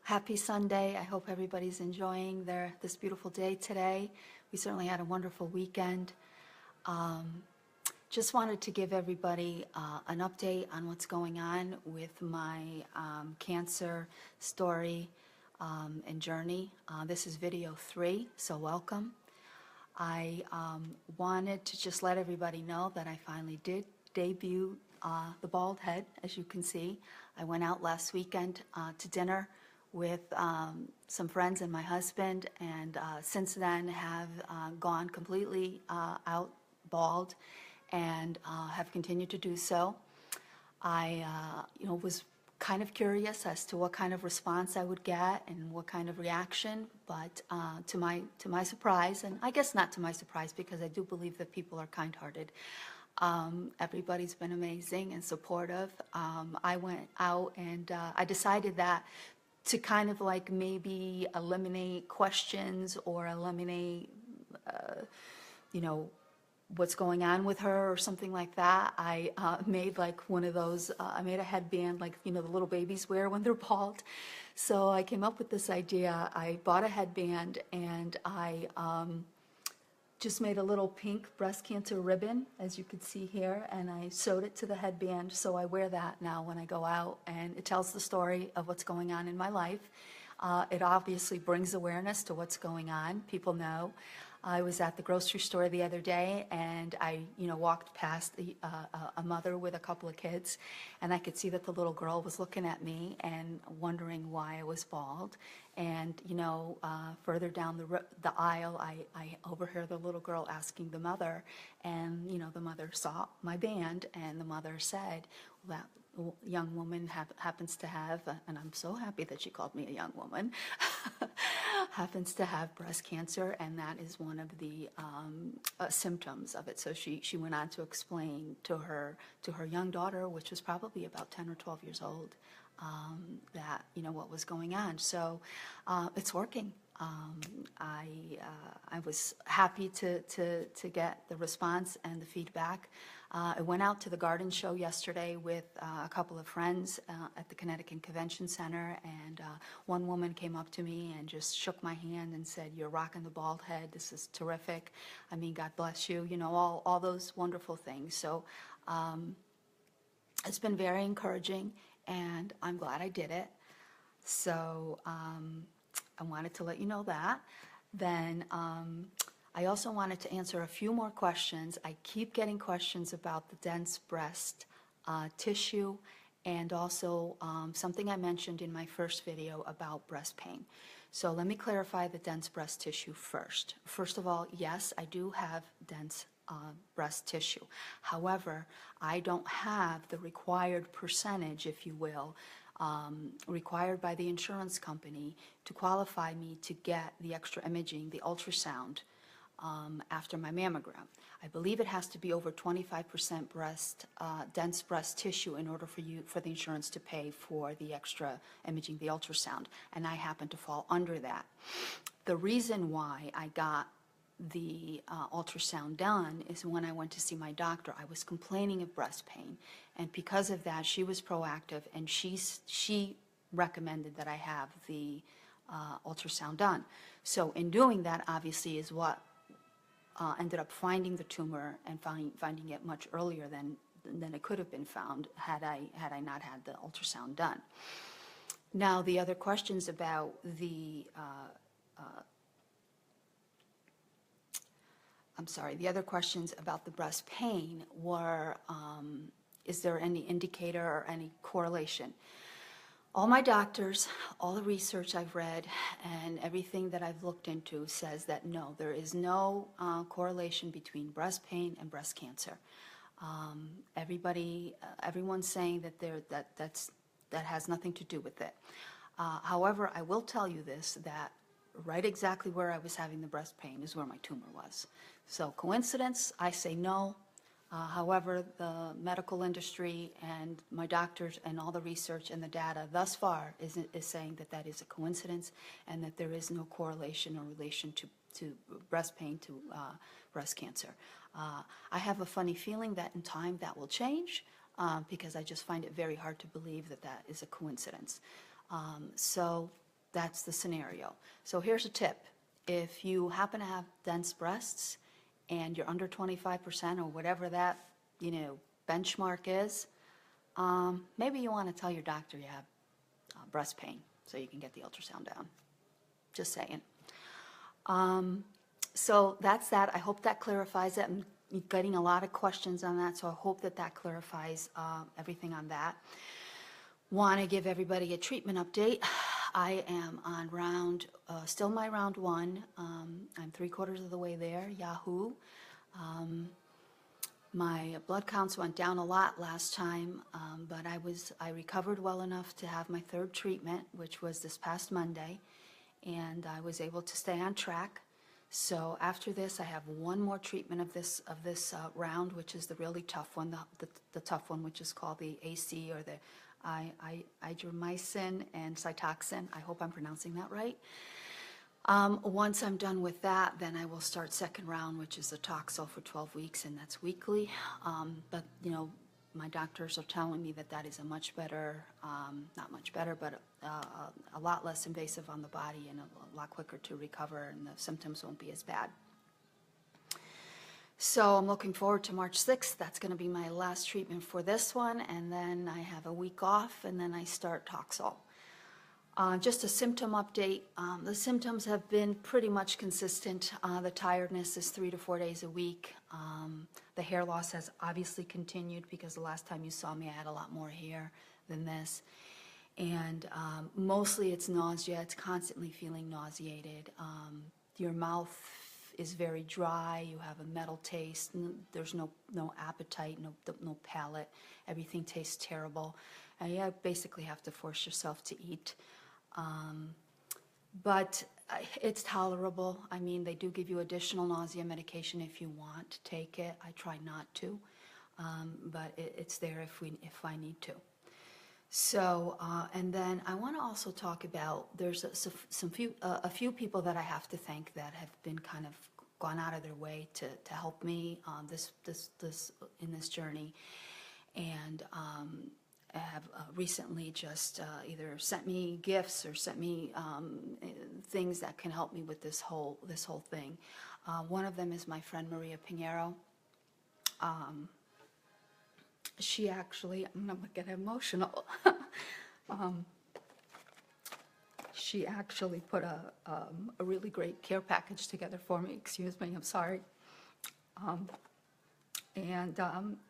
Happy Sunday. I hope everybody's enjoying this beautiful day today. We certainly had a wonderful weekend. Just wanted to give everybody an update on what's going on with my cancer story and journey. This is video 3, so welcome. I wanted to just let everybody know that I finally did debut the bald head, as you can see. I went out last weekend to dinner with some friends and my husband, and since then have gone completely out bald and have continued to do so. I was kind of curious as to what kind of response I would get and what kind of reaction, but to my surprise, and I guess not to my surprise because I do believe that people are kind-hearted, everybody's been amazing and supportive. I went out and I decided that to kind of like maybe eliminate questions or eliminate, what's going on with her or something like that. I made like one of those, I made a headband like, the little babies wear when they're bald. So I came up with this idea. I bought a headband and I just made a little pink breast cancer ribbon, as you can see here, and I sewed it to the headband, so I wear that now when I go out, and it tells the story of what's going on in my life. It obviously brings awareness to what's going on. People know. I was at the grocery store the other day, and I, walked past a mother with a couple of kids, and I could see that the little girl was looking at me and wondering why I was bald. And further down the aisle, I overheard the little girl asking the mother, and the mother saw my band, and the mother said, well, that young woman happens to have, and I'm so happy that she called me a young woman, happens to have breast cancer, and that is one of the symptoms of it. So she went on to explain to her young daughter, which was probably about 10 or 12 years old, that what was going on. So it's working. I was happy to get the response and the feedback. I went out to the garden show yesterday with a couple of friends at the Connecticut Convention Center, and one woman came up to me and just shook my hand and said, "You're rocking the bald head. This is terrific. I mean, God bless you." All those wonderful things. So it's been very encouraging, and I'm glad I did it. So I wanted to let you know that. Then I also wanted to answer a few more questions. I keep getting questions about the dense breast tissue, and also something I mentioned in my first video about breast pain. So let me clarify the dense breast tissue first. First of all, yes, I do have dense breast tissue. However, I don't have the required percentage, if you will, required by the insurance company to qualify me to get the extra imaging, the ultrasound, after my mammogram. I believe it has to be over 25% dense breast tissue in order for the insurance to pay for the extra imaging, the ultrasound, and I happen to fall under that. The reason why I got the ultrasound done is when I went to see my doctor. I was complaining of breast pain, and because of that, she was proactive, and she recommended that I have the ultrasound done. So in doing that, obviously, is what ended up finding the tumor and finding it much earlier than it could have been found had I not had the ultrasound done. Now, the other questions about the the other questions about the breast pain were, is there any indicator or any correlation? All my doctors, all the research I've read, and everything that I've looked into says that no, there is no correlation between breast pain and breast cancer. Everyone's saying that that has nothing to do with it. However, I will tell you this, that right exactly where I was having the breast pain is where my tumor was. So coincidence? I say no. However, the medical industry and my doctors and all the research and the data thus far is saying that is a coincidence, and that there is no correlation or relation to breast pain to breast cancer. I have a funny feeling that in time that will change, because I just find it very hard to believe that is a coincidence. So that's the scenario. So here's a tip. If you happen to have dense breasts and you're under 25% or whatever that, benchmark is, maybe you want to tell your doctor you have breast pain so you can get the ultrasound down. Just saying. So that's that. I hope that clarifies it. I'm getting a lot of questions on that, so I hope that that clarifies everything on that. Want to give everybody a treatment update. I am on still my round 1. I'm 3/4 of the way there, yahoo. My blood counts went down a lot last time, but I recovered well enough to have my 3rd treatment, which was this past Monday, and I was able to stay on track. So after this, I have one more treatment of this round, which is the really tough one, the tough one, which is called the AC, or the idramycin and cytoxin. I hope I'm pronouncing that right. Once I'm done with that, then I will start 2nd round, which is the Toxel for 12 weeks, and that's weekly. But my doctors are telling me that is a much better, not much better, but a lot less invasive on the body and a lot quicker to recover, and the symptoms won't be as bad. So I'm looking forward to March 6th. That's going to be my last treatment for this one, and then I have a week off, and then I start Toxel. Just a symptom update. The symptoms have been pretty much consistent. The tiredness is 3 to 4 days a week. The hair loss has obviously continued because the last time you saw me I had a lot more hair than this. And mostly it's nausea. It's constantly feeling nauseated. Your mouth is very dry. You have a metal taste. There's no appetite, no palate. Everything tastes terrible. And you basically have to force yourself to eat. But it's tolerable. I mean, they do give you additional nausea medication if you want to take it. I try not to, but it's there if I need to. So, and then I want to also talk about, there's a few people that I have to thank that have been kind of gone out of their way to help me in this journey, and have recently just either sent me gifts or sent me things that can help me with this whole thing. One of them is my friend Maria Pinheiro. She actually, I'm gonna get emotional. She actually put a really great care package together for me. Excuse me, I'm sorry. And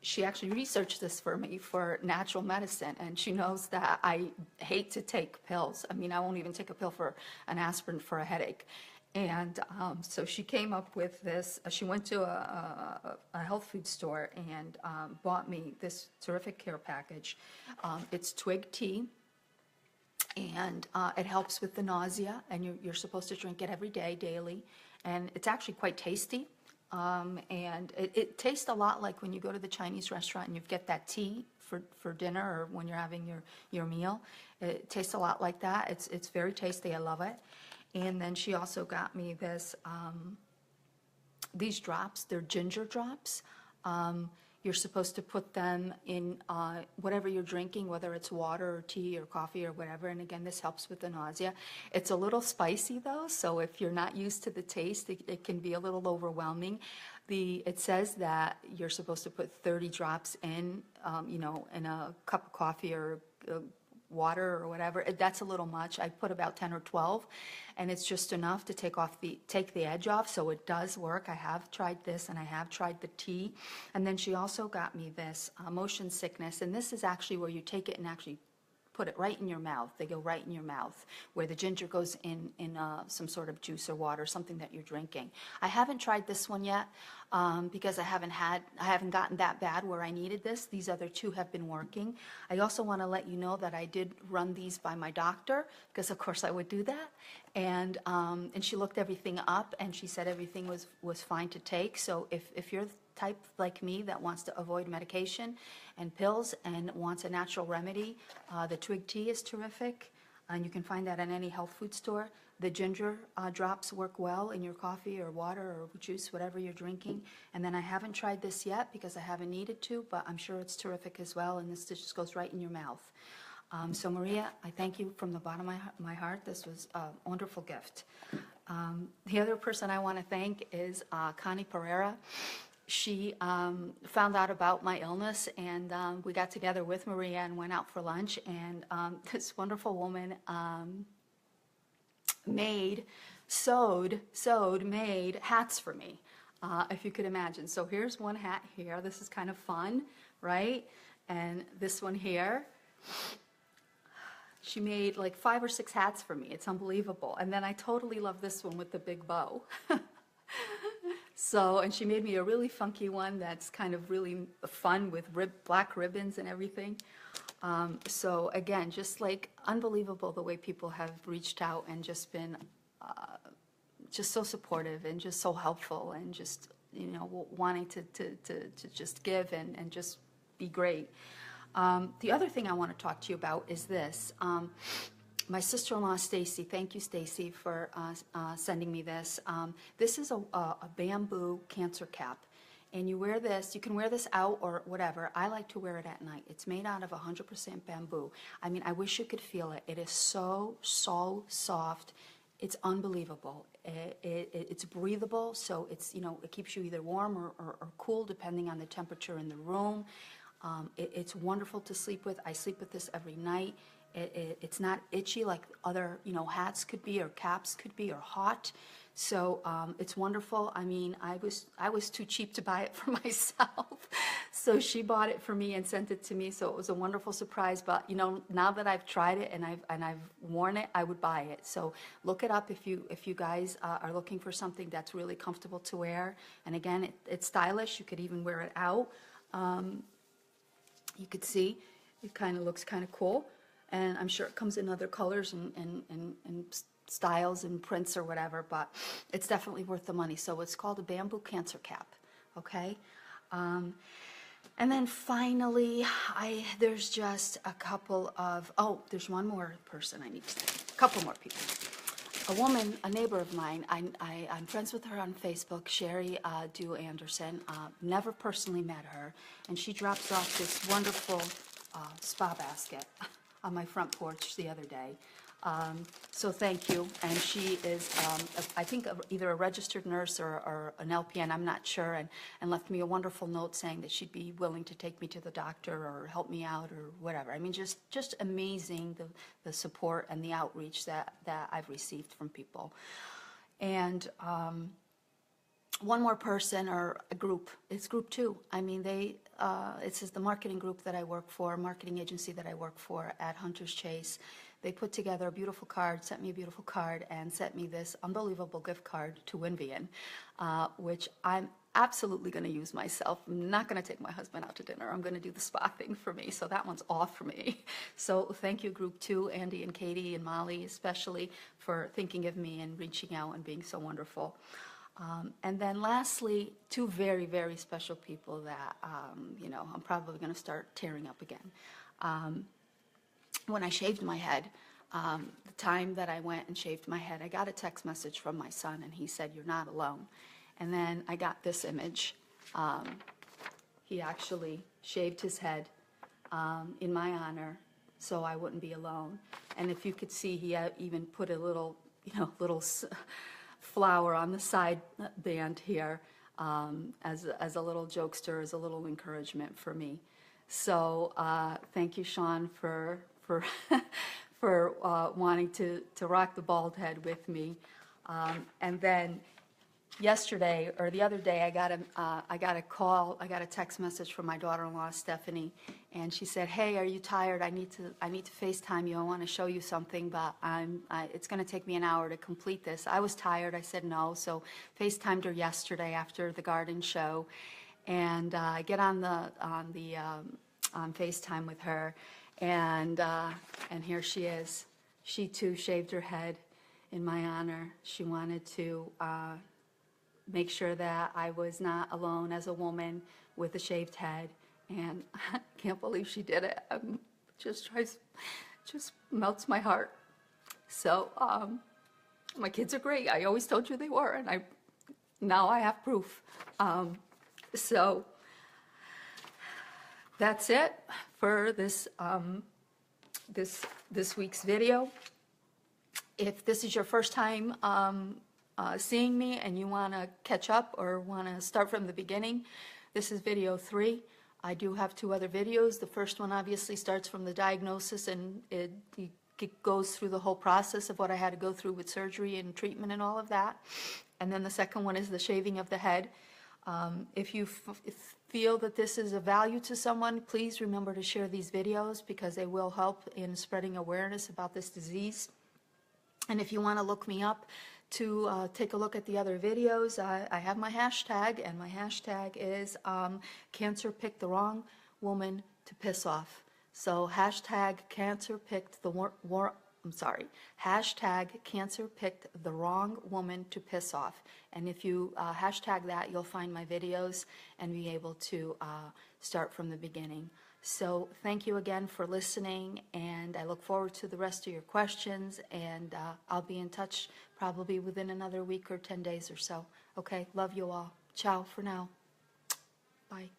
she actually researched this for me for natural medicine, and she knows that I hate to take pills. I mean, I won't even take a pill for an aspirin for a headache. And so she came up with this. She went to a health food store and bought me this terrific care package. It's twig tea, and it helps with the nausea, and you're supposed to drink it every day, daily, and it's actually quite tasty. And it tastes a lot like when you go to the Chinese restaurant and you get that tea for dinner, or when you're having your meal. It tastes a lot like that. It's very tasty. I love it. And then she also got me these drops. They're ginger drops. You're supposed to put them in whatever you're drinking, whether it's water or tea or coffee or whatever. And again, this helps with the nausea. It's a little spicy though, so if you're not used to the taste, it can be a little overwhelming. It says that you're supposed to put 30 drops in, in a cup of coffee or water or whatever. That's a little much. I put about 10 or 12, and it's just enough to take the edge off, so it does work. I have tried this, and I have tried the tea. And then she also got me this motion sickness, and this is actually where you take it and actually put it right in your mouth. They go right in your mouth, where the ginger goes in some sort of juice or water, something that you're drinking. I haven't tried this one yet because I haven't gotten that bad where I needed this. These other two have been working. I also want to let you know that I did run these by my doctor, because of course I would do that. And she looked everything up, and she said everything was fine to take. So if you're the type like me that wants to avoid medication and pills and wants a natural remedy, the twig tea is terrific, and you can find that in any health food store. The ginger drops work well in your coffee or water or juice, whatever you're drinking. And then I haven't tried this yet because I haven't needed to, but I'm sure it's terrific as well, and this just goes right in your mouth. So Maria, I thank you from the bottom of my heart. This was a wonderful gift. The other person I want to thank is Connie Pereira. She found out about my illness, and we got together with Maria and went out for lunch, and this wonderful woman made hats for me, if you could imagine. So here's one hat here. This is kind of fun, right? And this one here. She made like 5 or 6 hats for me. It's unbelievable. And then I totally love this one with the big bow. So, and she made me a really funky one that's kind of really fun with black ribbons and everything. So again, just like unbelievable the way people have reached out and just been just so supportive and just so helpful and just, you know, wanting to just give and just be great. The other thing I want to talk to you about is this. My sister-in-law, Stacy, thank you, Stacy, for sending me this. This is a bamboo cancer cap. And you wear this, you can wear this out or whatever. I like to wear it at night. It's made out of 100% bamboo. I mean, I wish you could feel it. It is so soft. It's unbelievable. It's breathable, so it's, you know, it keeps you either warm or cool depending on the temperature in the room. It's wonderful to sleep with. I sleep with this every night. It's not itchy like other, you know, hats could be or caps could be or hot. So it's wonderful. I mean, I was too cheap to buy it for myself. So she bought it for me and sent it to me. So it was a wonderful surprise. But, you know, now that I've tried it and I've worn it, I would buy it. So look it up if you guys are looking for something that's really comfortable to wear. And again, it's stylish. You could even wear it out. You could see it kind of looks kind of cool. And I'm sure it comes in other colors and styles and prints or whatever, but it's definitely worth the money. So it's called a bamboo cancer cap, okay? And then finally, there's just a couple of, there's one more person I need to say, a couple more people. A woman, a neighbor of mine, I'm friends with her on Facebook, Sherry Dew Anderson, never personally met her, and she drops off this wonderful spa basket on my front porch the other day. So thank you. And she is, I think, either a registered nurse or an LPN, I'm not sure, and left me a wonderful note saying that she'd be willing to take me to the doctor or help me out or whatever. I mean, just amazing the support and the outreach that I've received from people. And one more person or a group, it's group 2. I mean, it's the marketing group that I work for, marketing agency that I work for at Hunter's Chase. They put together a beautiful card, sent me a beautiful card, and sent me this unbelievable gift card to Winvian, which I'm absolutely going to use myself. I'm not going to take my husband out to dinner. I'm going to do the spa thing for me, so that one's off for me. So thank you, Group 2, Andy and Katie and Molly especially, for thinking of me and reaching out and being so wonderful. And then lastly, 2 very, very special people that, you know, I'm probably going to start tearing up again. When I shaved my head, the time that I went and shaved my head, I got a text message from my son, and he said, "You're not alone." And then I got this image. He actually shaved his head in my honor, so I wouldn't be alone. And if you could see, he even put a little, you know, flower on the side band here as a little jokester, as a little encouragement for me. So thank you, Sean, for wanting to rock the bald head with me. And then yesterday or the other day, I got a text message from my daughter-in-law, Stephanie, and she said, "Hey, are you tired? I need to FaceTime you. I want to show you something, but it's going to take me an hour to complete this." I was tired. I said no, so FaceTimed her yesterday after the garden show, and I get on FaceTime with her, and here she is. She too shaved her head in my honor. She wanted to make sure that I was not alone as a woman with a shaved head, and I can't believe she did it. Just melts my heart. So my kids are great. I always told you they were, and now I have proof. So that's it for this this week's video. If this is your first time seeing me and you want to catch up or want to start from the beginning, this is video 3. I do have 2 other videos. The first one obviously starts from the diagnosis, and it goes through the whole process of what I had to go through with surgery and treatment and all of that. And then the second one is the shaving of the head. If you feel that this is of value to someone, please remember to share these videos, because they will help in spreading awareness about this disease. And if you want to look me up to take a look at the other videos, I have my hashtag, and my hashtag is Cancer Picked the Wrong Woman to Piss Off. So hashtag Cancer Picked the hashtag Cancer Picked the Wrong Woman to Piss Off. And if you hashtag that, you'll find my videos and be able to start from the beginning. So thank you again for listening, and I look forward to the rest of your questions, and I'll be in touch probably within another week or 10 days or so. Okay, love you all. Ciao for now. Bye.